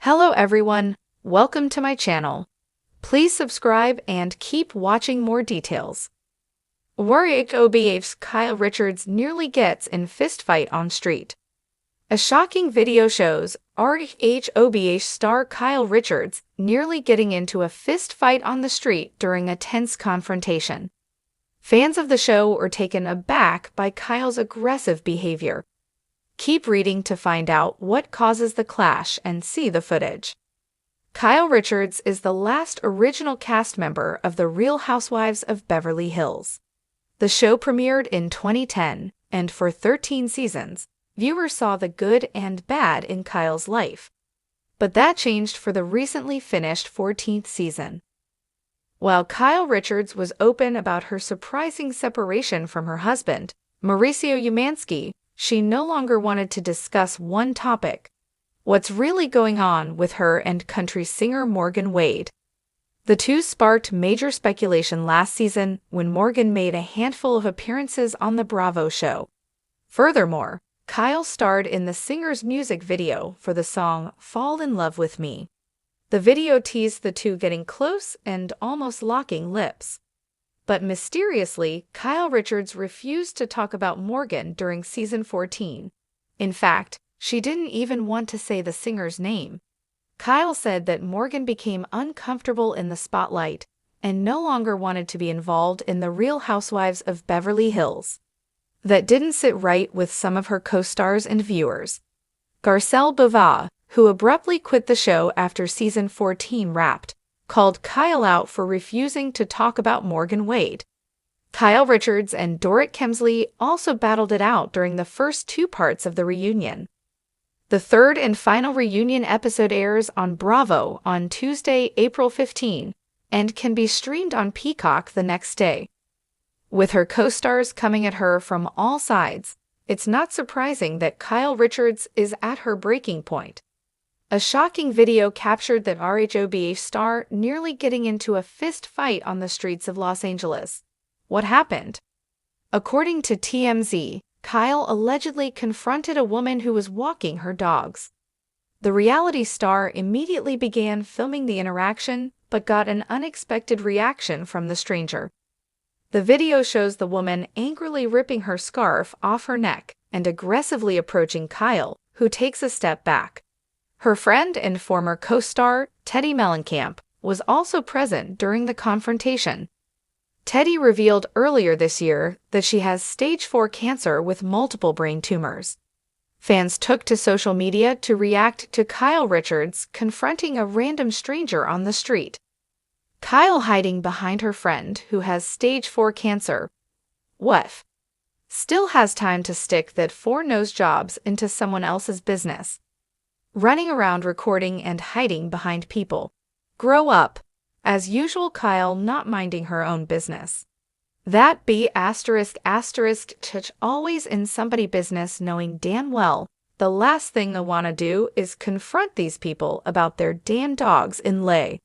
Hello everyone, welcome to my channel. Please subscribe and keep watching more details. RHOBH's Kyle Richards nearly gets in fistfight on street. A shocking video shows RHOBH star Kyle Richards nearly getting into a fist fight on the street during a tense confrontation. Fans of the show were taken aback by Kyle's aggressive behavior. Keep reading to find out what causes the clash and see the footage. Kyle Richards is the last original cast member of The Real Housewives of Beverly Hills. The show premiered in 2010, and for 13 seasons, viewers saw the good and bad in Kyle's life. But that changed for the recently finished 14th season. While Kyle Richards was open about her surprising separation from her husband, Mauricio Umansky, she no longer wanted to discuss one topic: what's really going on with her and country singer Morgan Wade. The two sparked major speculation last season when Morgan made a handful of appearances on the Bravo show. Furthermore, Kyle starred in the singer's music video for the song Fall in Love with Me. The video teased the two getting close and almost locking lips. But mysteriously, Kyle Richards refused to talk about Morgan during season 14. In fact, she didn't even want to say the singer's name. Kyle said that Morgan became uncomfortable in the spotlight and no longer wanted to be involved in The Real Housewives of Beverly Hills. That didn't sit right with some of her co-stars and viewers. Garcelle Beauvais, who abruptly quit the show after season 14 wrapped, called Kyle out for refusing to talk about Morgan Wade. Kyle Richards and Dorit Kemsley also battled it out during the first two parts of the reunion. The third and final reunion episode airs on Bravo on Tuesday, April 15, and can be streamed on Peacock the next day. With her co-stars coming at her from all sides, it's not surprising that Kyle Richards is at her breaking point. A shocking video captured that RHOBH star nearly getting into a fist fight on the streets of Los Angeles. What happened? According to TMZ, Kyle allegedly confronted a woman who was walking her dogs. The reality star immediately began filming the interaction, but got an unexpected reaction from the stranger. The video shows the woman angrily ripping her scarf off her neck and aggressively approaching Kyle, who takes a step back. Her friend and former co-star, Teddi Mellencamp, was also present during the confrontation. Teddi revealed earlier this year that she has stage 4 cancer with multiple brain tumors. Fans took to social media to react to Kyle Richards confronting a random stranger on the street. Kyle hiding behind her friend who has stage 4 cancer. What? Still has time to stick that 4 nose jobs into someone else's business. Running around recording and hiding behind people. Grow up. As usual, Kyle not minding her own business. That be always in somebody's business, knowing damn well the last thing they want to do is confront these people about their damn dogs in lay.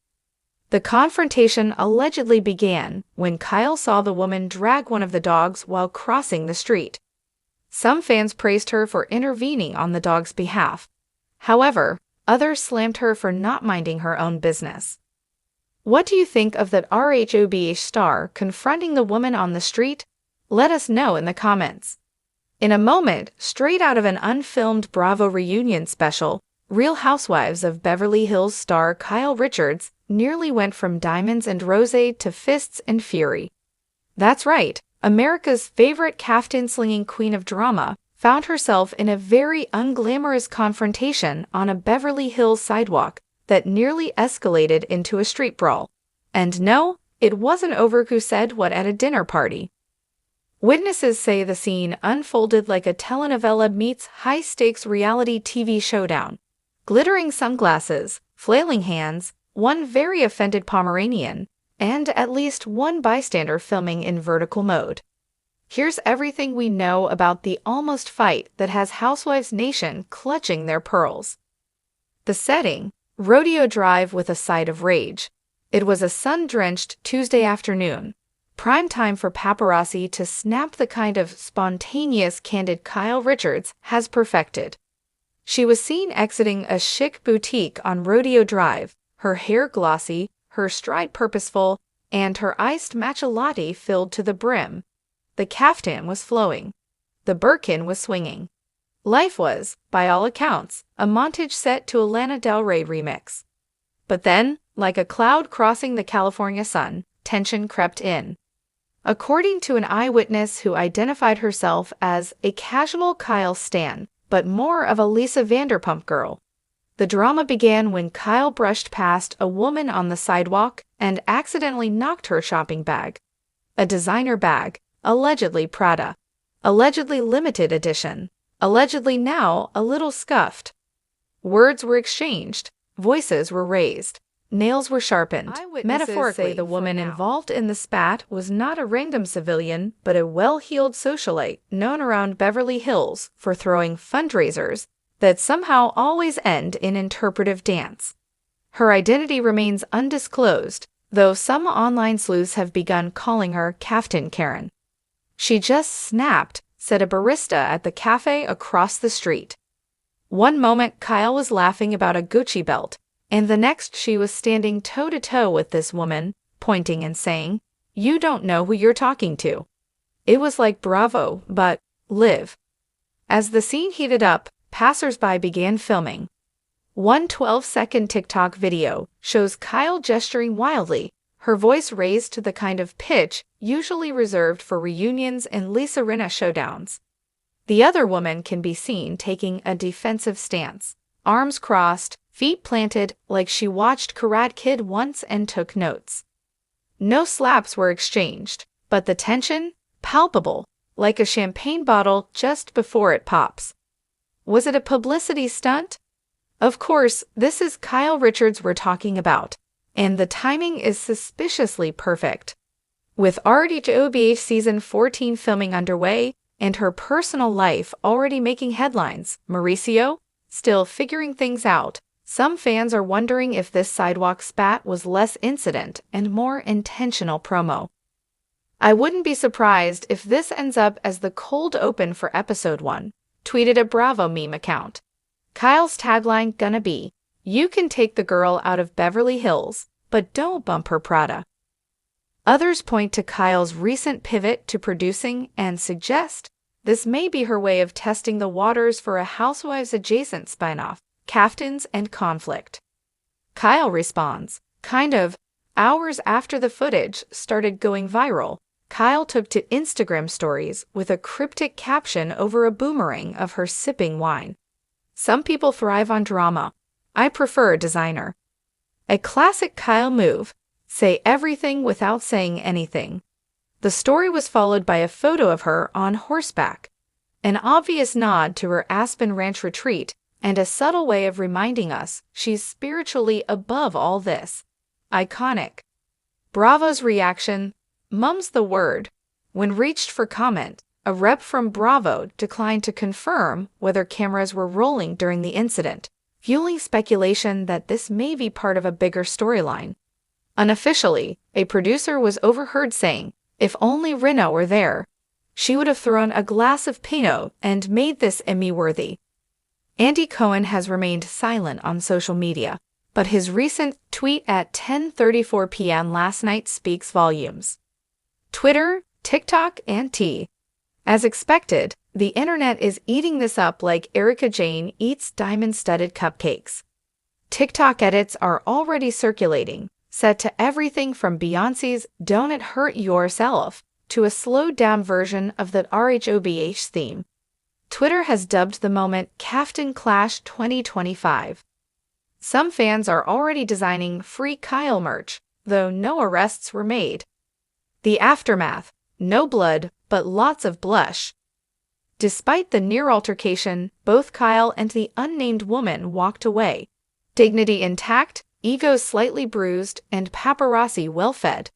The confrontation allegedly began when Kyle saw the woman drag one of the dogs while crossing the street. Some fans praised her for intervening on the dog's behalf. However, others slammed her for not minding her own business. What do you think of that RHOBH star confronting the woman on the street? Let us know in the comments. In a moment, straight out of an unfilmed Bravo reunion special, Real Housewives of Beverly Hills star Kyle Richards nearly went from diamonds and rosé to fists and fury. That's right, America's favorite caftan-slinging queen of drama found herself in a very unglamorous confrontation on a Beverly Hills sidewalk that nearly escalated into a street brawl. And no, it wasn't over who said what at a dinner party. Witnesses say the scene unfolded like a telenovela meets high-stakes reality TV showdown. Glittering sunglasses, flailing hands, one very offended Pomeranian, and at least one bystander filming in vertical mode. Here's everything we know about the almost fight that has Housewives Nation clutching their pearls. The setting: Rodeo Drive with a side of rage. It was a sun-drenched Tuesday afternoon, prime time for paparazzi to snap the kind of spontaneous, candid Kyle Richards has perfected. She was seen exiting a chic boutique on Rodeo Drive, her hair glossy, her stride purposeful, and her iced matcha latte filled to the brim. The caftan was flowing. The Birkin was swinging. Life was, by all accounts, a montage set to a Lana Del Rey remix. But then, like a cloud crossing the California sun, tension crept in. According to an eyewitness who identified herself as a casual Kyle stan, but more of a Lisa Vanderpump girl, the drama began when Kyle brushed past a woman on the sidewalk and accidentally knocked her shopping bag. A designer bag, allegedly Prada, allegedly limited edition, allegedly now a little scuffed. Words were exchanged, voices were raised, nails were sharpened. Metaphorically, say the woman involved in the spat was not a random civilian, but a well-heeled socialite known around Beverly Hills for throwing fundraisers that somehow always end in interpretive dance. Her identity remains undisclosed, though some online sleuths have begun calling her Caftan Karen. She just snapped, said a barista at the cafe across the street. One moment Kyle was laughing about a Gucci belt, and the next she was standing toe-to-toe with this woman, pointing and saying, "You don't know who you're talking to." It was like Bravo, but live. As the scene heated up, passers-by began filming. One 12-second TikTok video shows Kyle gesturing wildly, her voice raised to the kind of pitch usually reserved for reunions and Lisa Rinna showdowns. The other woman can be seen taking a defensive stance, arms crossed, feet planted like she watched Karate Kid once and took notes. No slaps were exchanged, but the tension, palpable, like a champagne bottle just before it pops. Was it a publicity stunt? Of course, this is Kyle Richards we're talking about, and the timing is suspiciously perfect. With RHOBH Season 14 filming underway and her personal life already making headlines, Mauricio, still figuring things out, some fans are wondering if this sidewalk spat was less incident and more intentional promo. I wouldn't be surprised if this ends up as the cold open for Episode 1, tweeted a Bravo meme account. Kyle's tagline gonna be, "You can take the girl out of Beverly Hills, but don't bump her Prada." Others point to Kyle's recent pivot to producing and suggest this may be her way of testing the waters for a Housewives-adjacent spinoff, Caftans and Conflict. Kyle responds, kind of. Hours after the footage started going viral, Kyle took to Instagram stories with a cryptic caption over a boomerang of her sipping wine. "Some people thrive on drama. I prefer designer." A classic Kyle move, say everything without saying anything. The story was followed by a photo of her on horseback, an obvious nod to her Aspen Ranch retreat and a subtle way of reminding us she's spiritually above all this. Iconic. Bravo's reaction, mum's the word. When reached for comment, a rep from Bravo declined to confirm whether cameras were rolling during the incident, fueling speculation that this may be part of a bigger storyline. Unofficially, a producer was overheard saying, "If only Rinna were there, she would have thrown a glass of Pinot and made this Emmy-worthy." Andy Cohen has remained silent on social media, but his recent tweet at 10:34 p.m. last night speaks volumes. Twitter, TikTok, and T. As expected, the internet is eating this up like Erika Jayne eats diamond-studded cupcakes. TikTok edits are already circulating, set to everything from Beyoncé's "Don't It Hurt Yourself" to a slowed-down version of the RHOBH theme. Twitter has dubbed the moment Caftan Clash 2025. Some fans are already designing free Kyle merch, though no arrests were made. The aftermath, no blood, but lots of blush. Despite the near altercation, both Kyle and the unnamed woman walked away, dignity intact, egos slightly bruised, and paparazzi well-fed.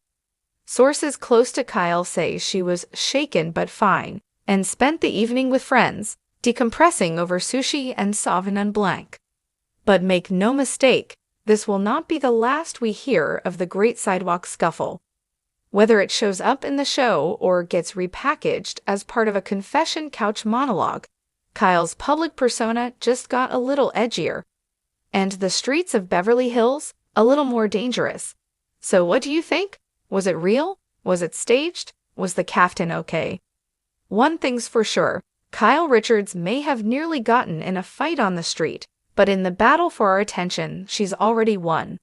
Sources close to Kyle say she was shaken but fine, and spent the evening with friends, decompressing over sushi and Sauvignon Blanc. But make no mistake, this will not be the last we hear of the Great Sidewalk Scuffle. Whether it shows up in the show or gets repackaged as part of a confession couch monologue, Kyle's public persona just got a little edgier, and the streets of Beverly Hills a little more dangerous. So what do you think? Was it real? Was it staged? Was the captain okay? One thing's for sure, Kyle Richards may have nearly gotten in a fight on the street, but in the battle for our attention, she's already won.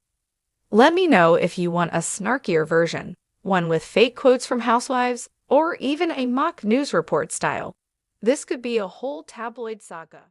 Let me know if you want a snarkier version, one with fake quotes from Housewives, or even a mock news report style. This could be a whole tabloid saga.